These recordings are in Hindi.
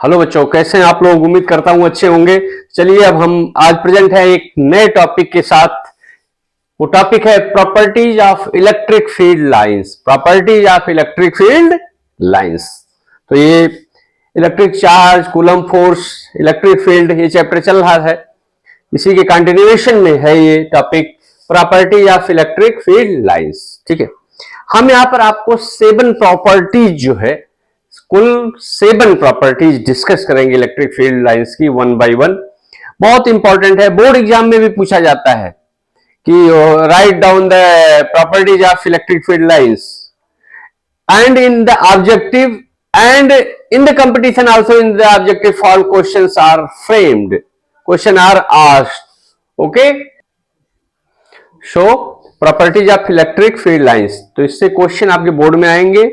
हेलो बच्चों, कैसे हैं आप लोग। उम्मीद करता हूं अच्छे होंगे। चलिए अब हम आज प्रेजेंट है एक नए टॉपिक के साथ। वो टॉपिक है properties of electric field lines. Properties of electric field lines. तो ये electric charge, coulomb force, electric field, ये चैप्टर चल रहा है, इसी के कंटिन्यूएशन में है ये topic properties of electric field lines. ठीक है, हम यहां पर आपको 7 प्रॉपर्टीज जो है, कुल 7 प्रॉपर्टीज डिस्कस करेंगे इलेक्ट्रिक फील्ड लाइंस की वन बाय वन। बहुत इंपॉर्टेंट है, बोर्ड एग्जाम में भी पूछा जाता है कि write down the properties of electric field lines and in the objective and in the competition also in the objective form questions are framed, question are asked. Okay, so properties of electric field lines, तो इससे क्वेश्चन आपके बोर्ड में आएंगे,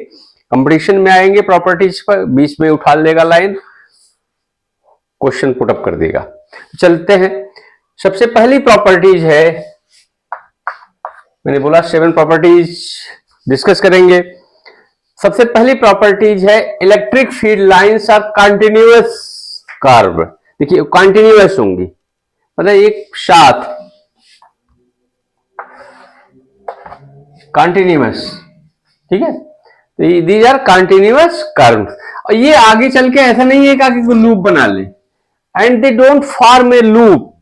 कंपटीशन में आएंगे, प्रॉपर्टीज पर बीच में उठा लेगा लाइन, क्वेश्चन पुटअप कर देगा। चलते हैं, सबसे पहली प्रॉपर्टीज है, मैंने बोला 7 प्रॉपर्टीज डिस्कस करेंगे। सबसे पहली प्रॉपर्टीज है electric field lines are continuous curve. देखिए कंटिन्यूअस होंगी, मतलब एक साथ कंटिन्यूअस। ठीक है, तो दीज आर कंटिन्यूअस कर्व। और ये आगे चल के ऐसा नहीं है कि आगे कोई लूप बना ले, and they don't form a loop,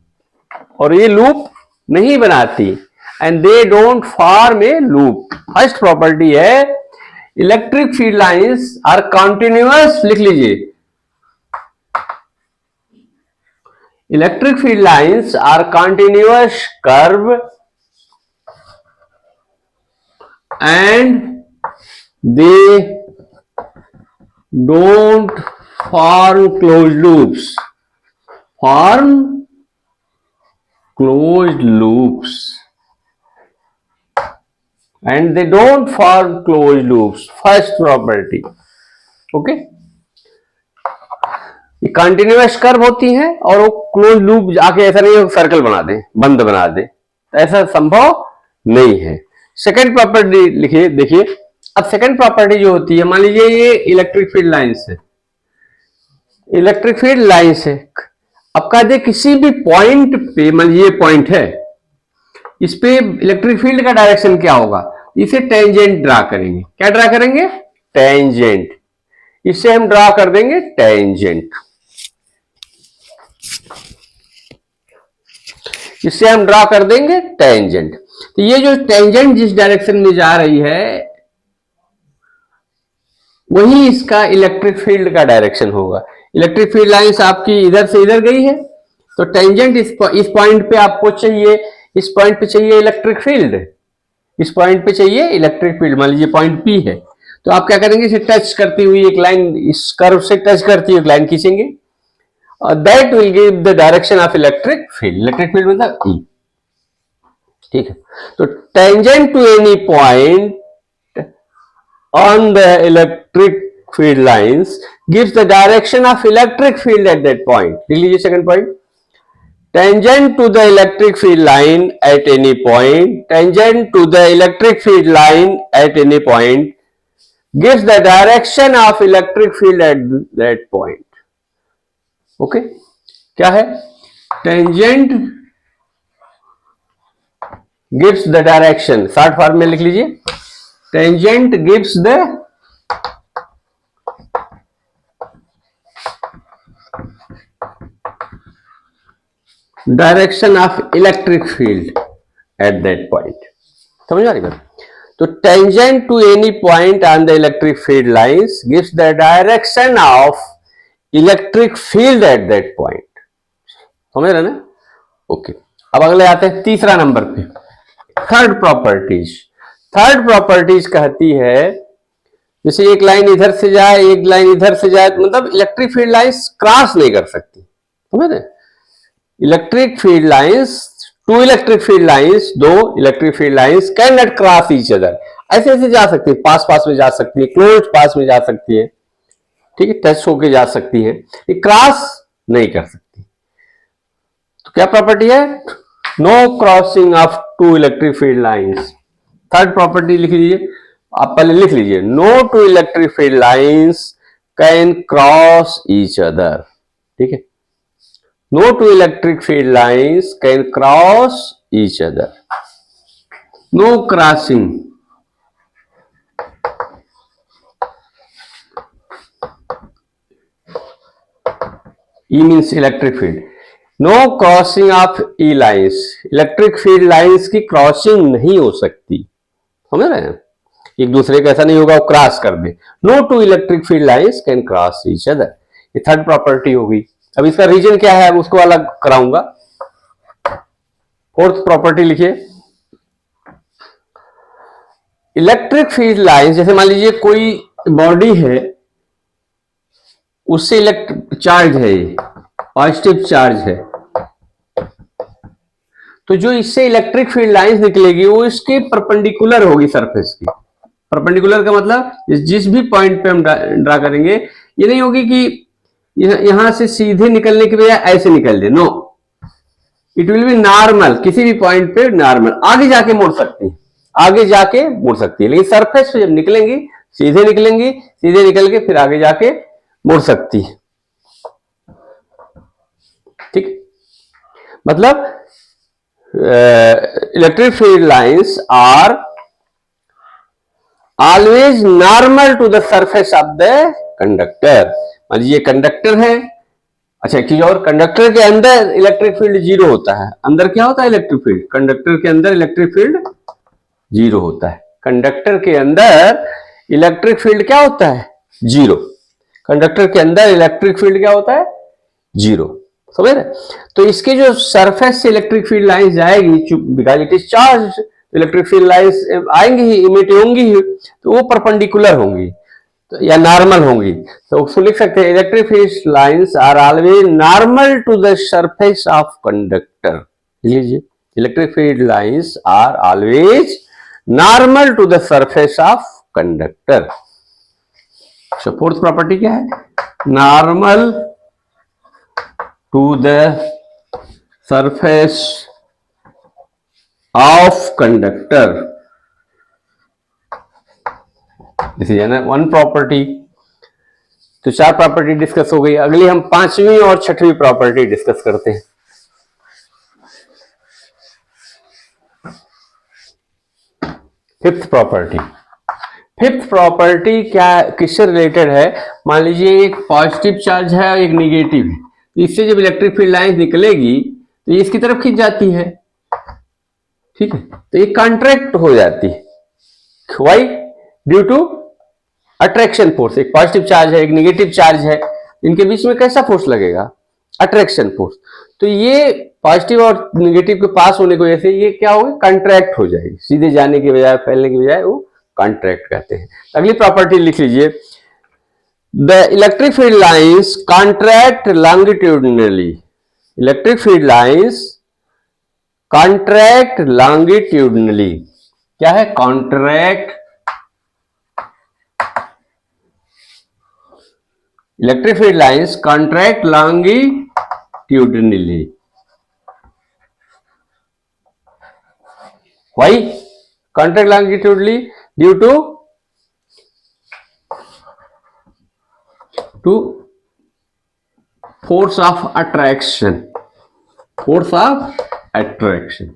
और ये लूप नहीं बनाती, and they don't form a loop. First property है electric field lines are continuous. लिख लीजिए, electric field lines are continuous curve and they don't form close loops. Form close loops and they don't form closed loops. First property. Okay, ये कंटिन्यूअस कर्व होती है और वो क्लोज लूप जाके ऐसा नहीं सर्कल बना दे, बंद बना दे, तो ऐसा संभव नहीं है। सेकंड प्रॉपर्टी लिखिए, देखिए अब सेकंड प्रॉपर्टी जो होती है, मान लीजिए ये इलेक्ट्रिक फील्ड लाइंस है, इलेक्ट्रिक फील्ड लाइंस है, अब कह दे किसी भी पॉइंट पे, मान लीजिए पॉइंट है, इस पे इलेक्ट्रिक फील्ड का डायरेक्शन क्या होगा, इसे टेंजेंट ड्रा करेंगे। क्या ड्रा करेंगे? टेंजेंट। इससे हम ड्रा कर देंगे टेंजेंट, इससे हम ड्रा कर देंगे टेंजेंट। तो ये जो टेंजेंट जिस डायरेक्शन में जा रही है वही इसका इलेक्ट्रिक फील्ड का डायरेक्शन होगा। इलेक्ट्रिक फील्ड लाइंस आपकी इधर से इधर गई है, तो टेंजेंट इस पॉइंट पे आपको चाहिए, इस पॉइंट पे चाहिए इलेक्ट्रिक फील्ड, इस पॉइंट पे चाहिए इलेक्ट्रिक फील्ड। मान लीजिए पॉइंट P है, तो आप क्या करेंगे, इसे टच करती हुई एक लाइन, इस कर्व से टच करती हुई एक लाइन खींचेंगे, और that will give the direction of electric field. Electric field मतलब E। ठीक है, तो tangent to any point on the electric field lines gives the direction of electric field at that point. लिख लीजिए second point, tangent to the electric field line at any point, tangent to the electric field line at any point gives the direction of electric field at that point. Okay, क्या है? Tangent gives the direction, short form में लिख लीजिए, tangent gives the direction of electric field at that point. समझ आ रही बात? तो tangent to any point on the electric field lines gives the direction of electric field at that point. समझ रहे ना? ओके, अब अगले आते हैं तीसरा नंबर पे, थर्ड प्रॉपर्टीज। थर्ड प्रॉपर्टीज कहती है जैसे एक लाइन इधर से जाए, एक लाइन इधर से जाए, मतलब इलेक्ट्रिक फील्ड लाइंस क्रॉस नहीं कर सकती। समझ रहे? Electric field lines, two electric field lines, दो electric field lines cannot cross each other. ऐसे ऐसे जा सकती है, पास पास में जा सकती है, क्लोज पास में जा सकती है, ठीक है, टच होके जा सकती है, ये क्रॉस नहीं कर सकती। तो क्या प्रॉपर्टी है? No crossing of two electric field lines. Third property लिख लीजिए, आप पहले लिख लीजिए, no two electric field lines can cross each other, ठीक है। No two electric field lines can cross each other, no crossing, E means electric field, no crossing of E lines, electric field lines की क्रॉसिंग नहीं हो सकती, समझ रहे हैं, एक दूसरे का ऐसा नहीं होगा वो क्रॉस कर दे। No two electric field lines can cross each other, ये थर्ड प्रॉपर्टी होगी। अब इसका रीजन क्या है, अब उसको अलग कराऊंगा। फोर्थ प्रॉपर्टी लिखिए, इलेक्ट्रिक फील्ड लाइन्स, जैसे मान लीजिए कोई बॉडी है, उससे इलेक्ट्रिक चार्ज है, पॉजिटिव चार्ज है, तो जो इससे इलेक्ट्रिक फील्ड लाइंस निकलेगी वो इसके परपेंडिकुलर होगी सरफेस की। परपेंडिकुलर का मतलब जिस भी पॉइंट पे हम ड्रा करेंगे, ये नहीं होगी कि यहां से सीधे निकलने की बजाय ऐसे निकल दे, no, it will be normal, किसी भी पॉइंट पे नॉर्मल, आगे जाके मुड़ सकती है, आगे जाके मुड़ सकती है, लेकिन सरफेस पे जब निकलेंगी सीधे निकलेंगी, सीधे निकल के फिर आगे जाके मुड़ सकती है, ठीक। मतलब electric field lines are always normal to the surface of the conductor. मान लीजिए कंडक्टर है, अच्छा एक चीज और, कंडक्टर के अंदर इलेक्ट्रिक फील्ड जीरो होता है। अंदर क्या होता है इलेक्ट्रिक फील्ड, कंडक्टर के अंदर इलेक्ट्रिक फील्ड जीरो होता है। कंडक्टर के अंदर इलेक्ट्रिक फील्ड क्या होता है, जीरो। कंडक्टर के अंदर इलेक्ट्रिक फील्ड क्या होता है, जीरो, समझ रहे। तो इसके जो सरफेस से इलेक्ट्रिक फील्ड लाइंस जाएगी, because it is charge, electric field lines आएंगी ही, इमिट होंगी ही, तो वो परपेंडिकुलर होंगी तो या नॉर्मल होंगी। तो उसको लिख सकते हैं, electric field lines are always normal to the surface of conductor. लीजिए, electric field lines are always normal to the surface of conductor. Fourth property क्या है, normal to the surface of conductor, this is one property। तो चार प्रॉपर्टी डिस्कस हो गई। अगली हम पांचवी और छठवीं प्रॉपर्टी डिस्कस करते हैं। फिफ्थ प्रॉपर्टी, फिफ्थ प्रॉपर्टी क्या, किससे रिलेटेड है, मान लीजिए एक पॉजिटिव चार्ज है और एक निगेटिव है, इससे जब इलेक्ट्रिक फील्ड लाइन निकलेगी तो ये इसकी तरफ खींच जाती है, ठीक है, तो ये कॉन्ट्रैक्ट हो जाती है। Why, due to attraction force. एक पॉजिटिव चार्ज है, एक नेगेटिव चार्ज है, इनके बीच में कैसा फोर्स लगेगा, अट्रैक्शन फोर्स। तो ये पॉजिटिव और नेगेटिव के पास होने की वजह से ये क्या होगी, कॉन्ट्रैक्ट हो जाएगी, सीधे जाने की बजाय, फैलने की बजाय वो कॉन्ट्रैक्ट कहते हैं। अगली प्रॉपर्टी लिख लीजिए, the electric field lines contract longitudinally, electric field lines contract longitudinally, क्या है, contract, electric field lines contract longitudinally, why contract longitudinally, due to force of attraction, force of attraction।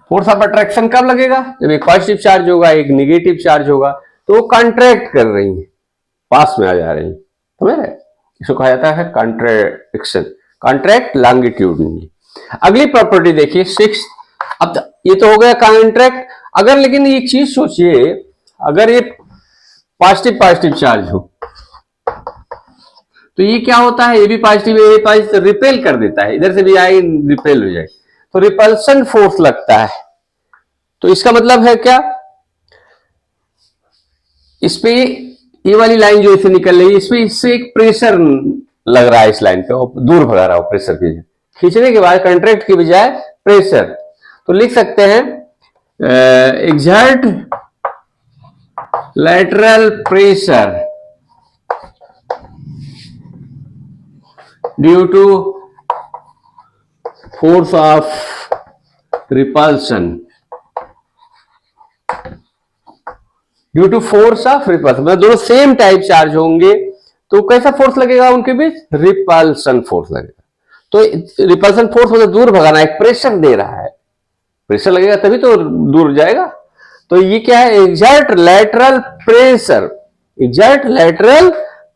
Force of attraction कब लगेगा, जब एक पॉजिटिव चार्ज होगा, एक निगेटिव चार्ज होगा, तो वो कॉन्ट्रैक्ट कर रही है, पास में आ जा रही है, समझ रहे, इसको कहा जाता है कॉन्ट्रैक्शन, कॉन्ट्रैक्ट लॉन्गिट्यूडनली। अगली प्रॉपर्टी देखिए, सिक्स। अब ये तो हो गया कॉन्ट्रैक्ट। अगर, लेकिन एक चीज सोचिए, अगर ये पॉजिटिव पॉजिटिव चार्ज हो तो ये क्या होता है, ये भी पॉजिटिव है, ये पॉजिटिव, रिपेल कर देता है, इधर से भी आए रिपेल हो जाए, तो रिपल्सन फोर्स लगता है। तो इसका मतलब है क्या, इस पे ये वाली लाइन जो इसे निकल रही है, इसमें इससे एक प्रेशर लग रहा है, इस लाइन पे दूर भगा रहा हो, प्रेशर की खींचने के बाद कॉन्ट्रैक्ट की बजाय प्रेशर। तो लिख सकते हैं exert lateral pressure due to force of repulsion, due to force of repulsion, मतलब दोनों सेम टाइप चार्ज होंगे तो कैसा फोर्स लगेगा उनके बीच? रिपल्सन फोर्स लगेगा। तो रिपल्सन फोर्स मतलब दूर भगाना, एक प्रेशर दे रहा है, प्रेशर लगेगा तभी तो दूर जाएगा। तो ये क्या है? Exert lateral pressure, exert lateral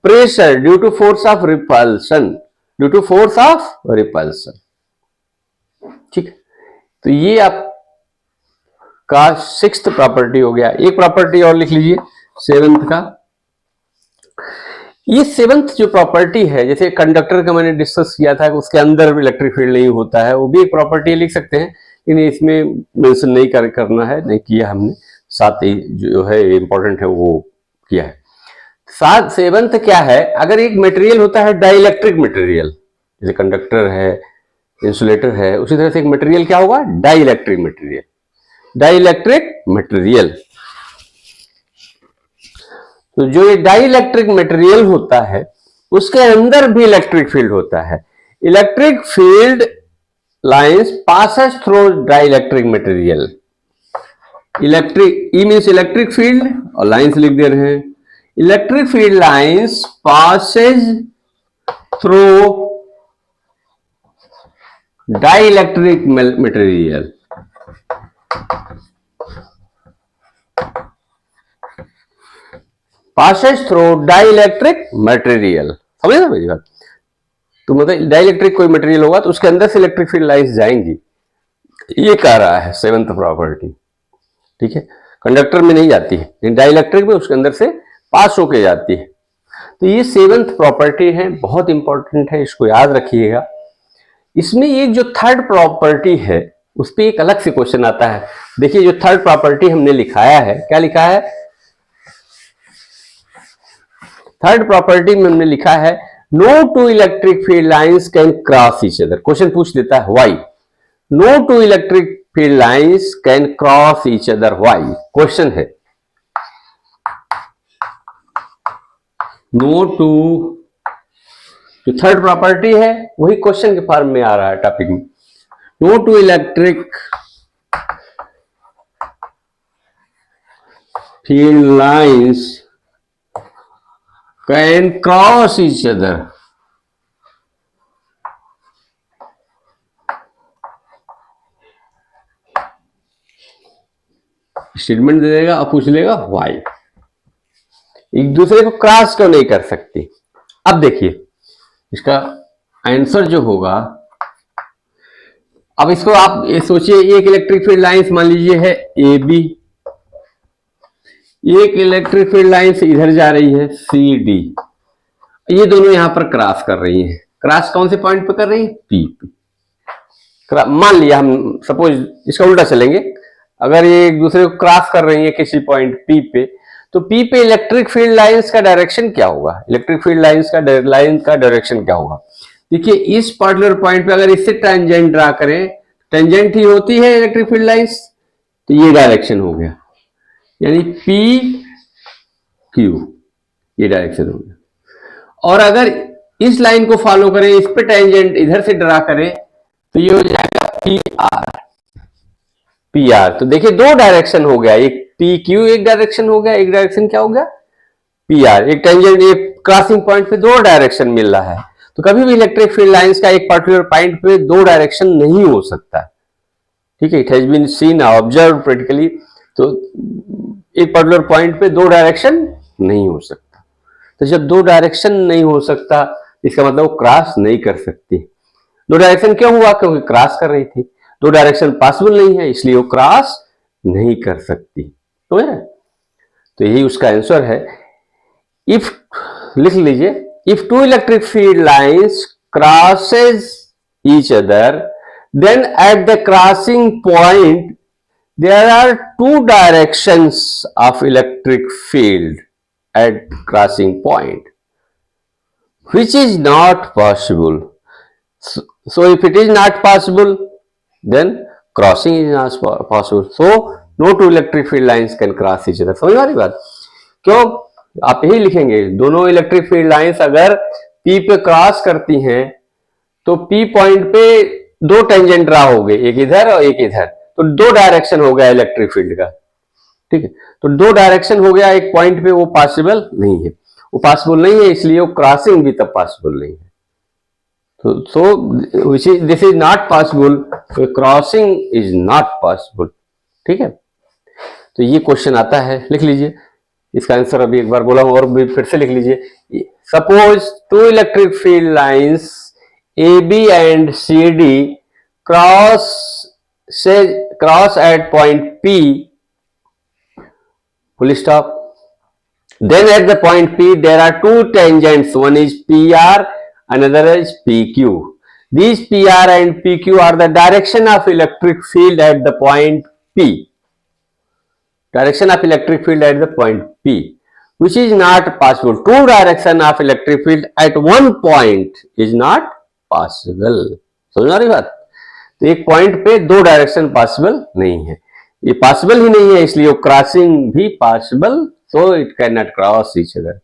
pressure due to force of repulsion, due to force of repulsion. ठीक है, तो ये आपका सिक्स्थ प्रॉपर्टी हो गया। एक प्रॉपर्टी और लिख लीजिए सेवंथ का। ये सेवंथ जो प्रॉपर्टी है, जैसे कंडक्टर का मैंने डिस्कस किया था, उसके अंदर इलेक्ट्रिक फील्ड नहीं होता है, वो भी एक प्रॉपर्टी लिख सकते हैं, लेकिन इसमें मेंशन नहीं करना है, नहीं किया हमने, साथ ही जो है इंपॉर्टेंट है वो किया है। साथ सेवंथ क्या है? अगर एक मटेरियल होता है डाइलेक्ट्रिक मटेरियल, जैसे कंडक्टर है, इंसुलेटर है, उसी तरह से एक मटेरियल क्या होगा? Dielectric material, dielectric material. तो जो ये डाइलेक्ट्रिक मटेरियल होता है उसके अंदर भी इलेक्ट्रिक फील्ड होता है। Electric field lines passes through dielectric material. Electric, E means electric field और लाइंस लिख दे रहे हैं। Electric field lines Passage through dielectric material. Passage through dielectric material, समझे ना मेरी बात? तो मतलब डाइलेक्ट्रिक कोई मटेरियल होगा तो उसके अंदर से इलेक्ट्रिक फील्ड लाइंस जाएंगी, ये कह रहा है सेवंथ प्रॉपर्टी। ठीक है, कंडक्टर में नहीं जाती है लेकिन डाइलेक्ट्रिक में उसके अंदर से पास होके जाती है। तो ये सेवंथ प्रॉपर्टी है, बहुत इंपॉर्टेंट है, इसको याद रखिएगा। इसमें एक जो थर्ड प्रॉपर्टी है उस पर एक अलग से क्वेश्चन आता है। देखिए जो थर्ड प्रॉपर्टी हमने लिखाया है, क्या लिखा है? थर्ड प्रॉपर्टी में हमने लिखा है no two electric field lines can cross each other. Question पूछ देता है why no two electric field lines can cross each other, why? Question है। नो टू, जो थर्ड प्रॉपर्टी है वही क्वेश्चन के फॉर्म में आ रहा है टॉपिक में। No two electric field lines can cross each other. Statement दे देगा और पूछ लेगा व्हाई, एक दूसरे को क्रॉस क्यों नहीं कर सकती। अब देखिए इसका आंसर जो होगा, अब इसको आप ये सोचिए, एक इलेक्ट्रिक फील्ड लाइंस मान लीजिए है ए बी, एक इलेक्ट्रिक फील्ड लाइंस इधर जा रही है सी डी, ये दोनों यहां पर क्रॉस कर रही हैं। क्रॉस कौन से पॉइंट पे कर रही हैं? पी पे। मान लिया हम, सपोज इसका उल्टा चलेंगे, अगर ये एक दूसरे को क्रॉस कर रही है किसी पॉइंट पी पे, तो पी पे इलेक्ट्रिक फील्ड लाइंस का डायरेक्शन क्या होगा? इलेक्ट्रिक फील्ड लाइंस का डायरेक्शन क्या होगा? देखिए इस पर्टिकुलर पॉइंट पे अगर इससे टेंजेंट ड्रा करें, टेंजेंट ही होती है इलेक्ट्रिक फील्ड लाइंस, तो ये डायरेक्शन हो गया, यानी पी क्यू, ये डायरेक्शन हो गया। और अगर इस लाइन को फॉलो करें, इस पे टेंजेंट इधर से ड्रा करें, तो ये हो जाएगा पी आर, पी आर। तो देखिए दो डायरेक्शन हो गया, एक पी क्यू एक डायरेक्शन हो गया, एक डायरेक्शन क्या हो गया? P R. एक टेंजेंट, एक क्रॉसिंग पॉइंट पे दो डायरेक्शन मिल रहा है, तो कभी भी इलेक्ट्रिक फील्ड लाइंस का एक पर्टिकुलर पॉइंट पे दो डायरेक्शन नहीं हो सकता। ठीक है, it has been seen observe practically. तो एक पर्टिकुलर पॉइंट पे दो डायरेक्शन नहीं हो सकता। तो जब दो डायरेक्शन नहीं हो सकता, इसका मतलब वो क्रॉस नहीं कर सकती। दो डायरेक्शन क्यों हुआ? क्योंकि क्रॉस कर रही थी। दो डायरेक्शन पॉसिबल नहीं है, इसलिए वो क्रॉस नहीं कर सकती। तो यही उसका आंसर है। इफ, लिख लीजिए, if two electric field lines crosses each other, then at the crossing point there are two directions of electric field at crossing point, which is not possible. So if it is not possible, then crossing is not possible. So no two electric field lines can cross each other. समझ वाली बात? क्यों? आप यही लिखेंगे, दोनों इलेक्ट्रिक फील्ड लाइंस अगर P पे क्रॉस करती हैं तो P पॉइंट पे दो टेंजेंट ड्रा हो गए, एक इधर और एक इधर, तो दो डायरेक्शन हो गया इलेक्ट्रिक फील्ड का। ठीक है, तो दो डायरेक्शन हो गया एक पॉइंट पे, वो पॉसिबल नहीं है, वो पॉसिबल नहीं है, इसलिए वो क्रॉसिंग भी तब पॉसिबल नहीं है। तो this is not possible, crossing is not possible. ठीक है, तो ये क्वेश्चन आता है, लिख लीजिए इसका आंसर, अभी एक बार बोला हूं और भी फिर से लिख लीजिए। Suppose two electric field lines A B and C D cross at point P, full stop. Then at the point P there are two tangents, one is PR, another is PQ. These PR and PQ are the direction of electric field at the point P. Direction of electric field at the point P, which is not possible. Two direction of electric field at one point is not possible. समझ आ रही बात? तो एक पॉइंट पे दो डायरेक्शन पॉसिबल नहीं है, ये पॉसिबल ही नहीं है, इसलिए क्रॉसिंग भी possible, so it can not cross each other.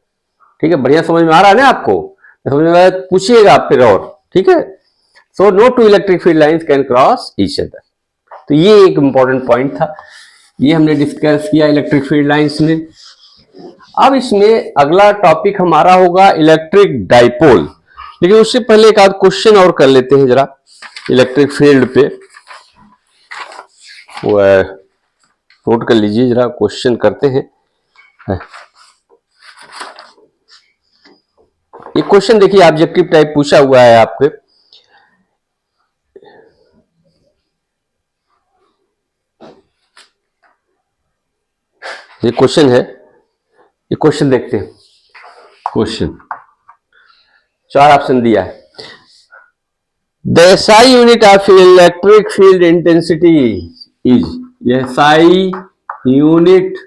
ठीक है, बढ़िया समझ में आ रहा है ना आपको? समझ में आ रहा है पूछिएगा आप फिर और। ठीक है, so no two electric field lines can cross each other. तो ये एक इंपॉर्टेंट पॉइंट था, ये हमने डिस्कस किया इलेक्ट्रिक फील्ड लाइंस में। अब इसमें अगला टॉपिक हमारा होगा इलेक्ट्रिक डाइपोल, लेकिन उससे पहले एक आध क्वेश्चन और कर लेते हैं जरा इलेक्ट्रिक फील्ड पे, वो नोट कर लीजिए जरा, क्वेश्चन करते हैं। ये क्वेश्चन देखिए ऑब्जेक्टिव टाइप पूछा हुआ है आपके, ये क्वेश्चन है, ये क्वेश्चन देखते हैं। क्वेश्चन चार ऑप्शन दिया है। The SI unit of electric field intensity is, SI unit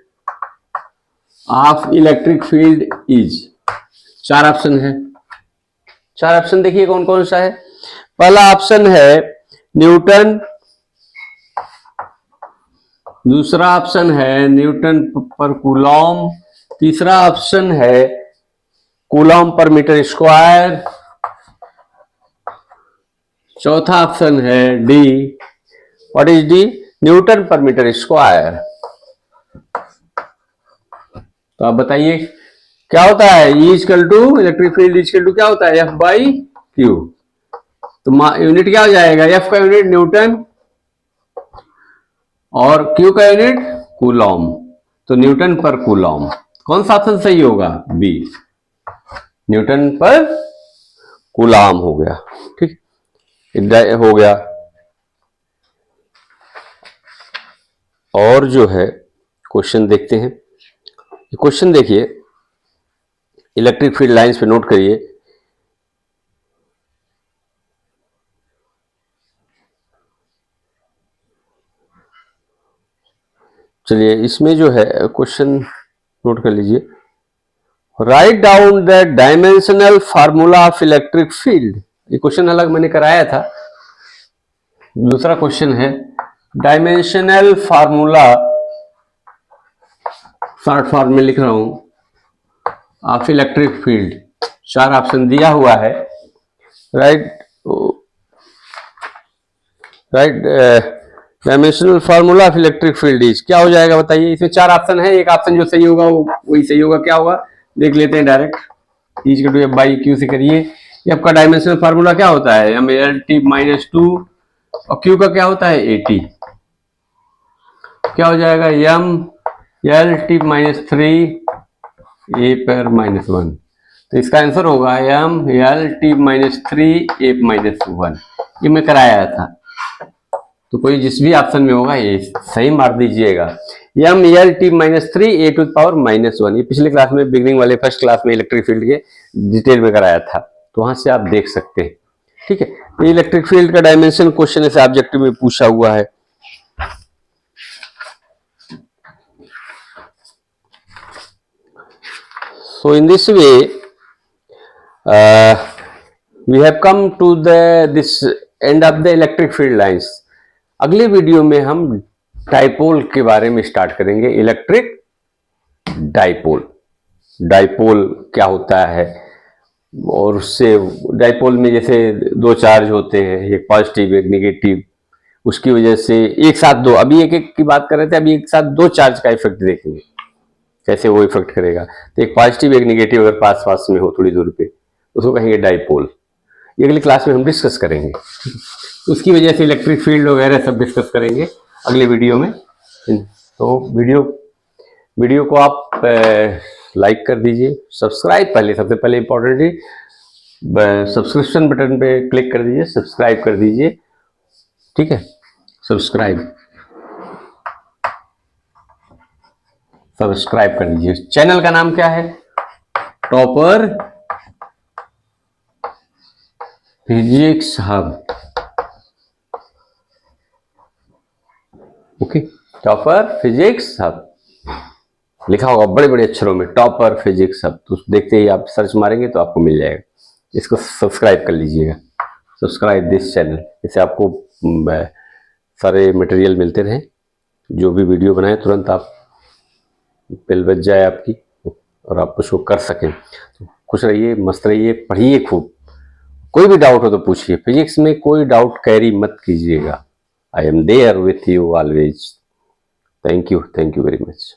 of electric field is, चार ऑप्शन है, चार ऑप्शन देखिए कौन कौन सा है। पहला ऑप्शन है न्यूटन, दूसरा ऑप्शन है न्यूटन पर कूलॉम, तीसरा ऑप्शन है कूलॉम पर मीटर स्क्वायर, चौथा ऑप्शन है D, what is D, newton per metre square. तो आप बताइए क्या होता है, E equal to electric field equal to क्या होता है, F बाई क्यू। तो यूनिट क्या हो जाएगा, F का यूनिट न्यूटन और Q का यूनिट कूलॉम, तो न्यूटन पर कूलॉम। कौन सा ऑप्शन सही होगा, बी, न्यूटन पर कूलॉम हो गया। ठीक हो गया। और जो है क्वेश्चन देखते हैं, क्वेश्चन देखिए इलेक्ट्रिक फील्ड लाइंस पे नोट करिए। चलिए इसमें जो है क्वेश्चन नोट कर लीजिए। Write down the dimensional formula of electric field, ये क्वेश्चन अलग मैंने कराया था। दूसरा क्वेश्चन है डायमेंशनल फार्मूला, शॉर्ट फॉर्म में लिख रहा हूं, ऑफ इलेक्ट्रिक फील्ड। चार ऑप्शन दिया हुआ है। Right dimensional formula of electric field is, क्या हो जाएगा बताइए। इसमें चार ऑप्शन है, एक ऑप्शन जो सही होगा वो वही सही होगा। क्या होगा देख लेते हैं direct, is equal to F by Q से करिए। एफ का डायमेंशनल फार्मूला क्या होता है, M L T minus two, और क्यू का क्या होता है ए टी। क्या हो जाएगा M L T minus three A पर माइनस वन। तो इसका आंसर होगा M L T minus three A minus one. ये मैं कराया था, तो कोई जिस भी ऑप्शन में होगा ये सही मार दीजिएगा। M L T minus three A to power minus one, ये पिछले क्लास में बिगनिंग वाले फर्स्ट क्लास में इलेक्ट्रिक फील्ड के डिटेल में कराया था, तो वहां से आप देख सकते हैं। ठीक है, ये इलेक्ट्रिक फील्ड का डायमेंशन क्वेश्चन ऐसे ऑब्जेक्टिव में पूछा हुआ है। So in this way we have come to this end of the electric field lines. अगले वीडियो में हम डाइपोल के बारे में स्टार्ट करेंगे, इलेक्ट्रिक डाइपोल। डाइपोल क्या होता है, और उससे डाइपोल में जैसे दो चार्ज होते हैं, एक पॉजिटिव एक नेगेटिव, उसकी वजह से एक साथ दो, अभी एक एक की बात कर रहे थे, अभी एक साथ दो चार्ज का इफेक्ट देखेंगे कैसे वो इफेक्ट करेगा। तो एक पॉजिटिव एक निगेटिव अगर पास पास में हो थोड़ी दूरी पे, उसको कहेंगे डाइपोल। ये अगली क्लास में हम डिस्कस करेंगे, उसकी वजह से इलेक्ट्रिक फील्ड वगैरह सब डिस्कस करेंगे अगले वीडियो में। तो वीडियो को आप लाइक कर दीजिए, सब्सक्राइब पहले, सबसे पहले इंपॉर्टेंटली सब्सक्रिप्शन बटन पे क्लिक कर दीजिए, सब्सक्राइब कर दीजिए, ठीक है। सब्सक्राइब कर दीजिए। चैनल का नाम क्या है? Topper physics hub. Okay, topper physics hub लिखा होगा बड़े बड़े अक्षरों में, टॉपर फिजिक्स हब। तो देखते ही आप सर्च मारेंगे तो आपको मिल जाएगा। इसको सब्सक्राइब कर लीजिएगा, सब्सक्राइब दिस चैनल, इससे आपको सारे मटेरियल मिलते रहे। जो भी वीडियो बनाए तुरंत आप बेल बज जाए आपकी और आप उसको कर सकें। तो खुश रहिए, मस्त रहिए, पढ़िए खूब। कोई भी डाउट हो तो पूछिए, फिजिक्स में कोई डाउट कैरी मत कीजिएगा। I am there with you always. Thank you very much.